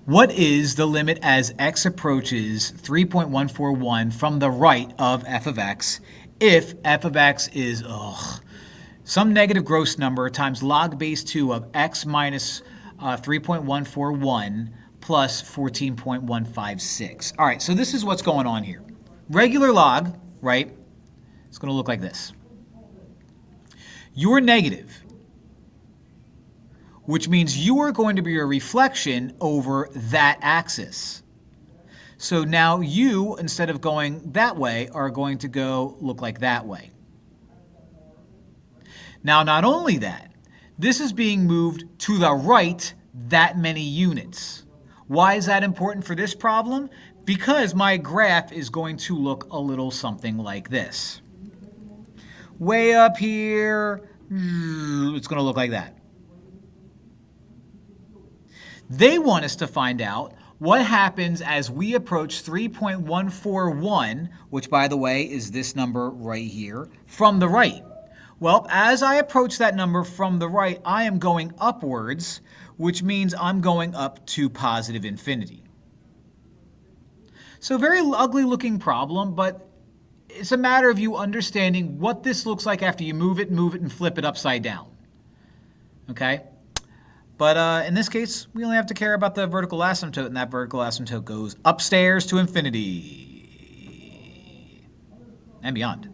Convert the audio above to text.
What is the limit as x approaches 3.141 from the right of f of x if f of x is some negative gross number times log base 2 of x minus 3.141 plus 14.156? All right, so this is what's going on here. Regular log, right, it's going to look like this. Your negative, which means you are going to be a reflection over that axis. So now you, instead of going that way, are going to go look like that way. Now, not only that, this is being moved to the right that many units. Why is that important for this problem? Because my graph is going to look a little something like this. Way up here, it's going to look like that. They want us to find out what happens as we approach 3.141, which, by the way, is this number right here, from the right. Well, as I approach that number from the right, I am going upwards, which means I'm going up to positive infinity. So very ugly looking problem, but it's a matter of you understanding what this looks like after you move it, and flip it upside down. Okay? But in this case, we only have to care about the vertical asymptote, and that vertical asymptote goes upstairs to infinity and beyond.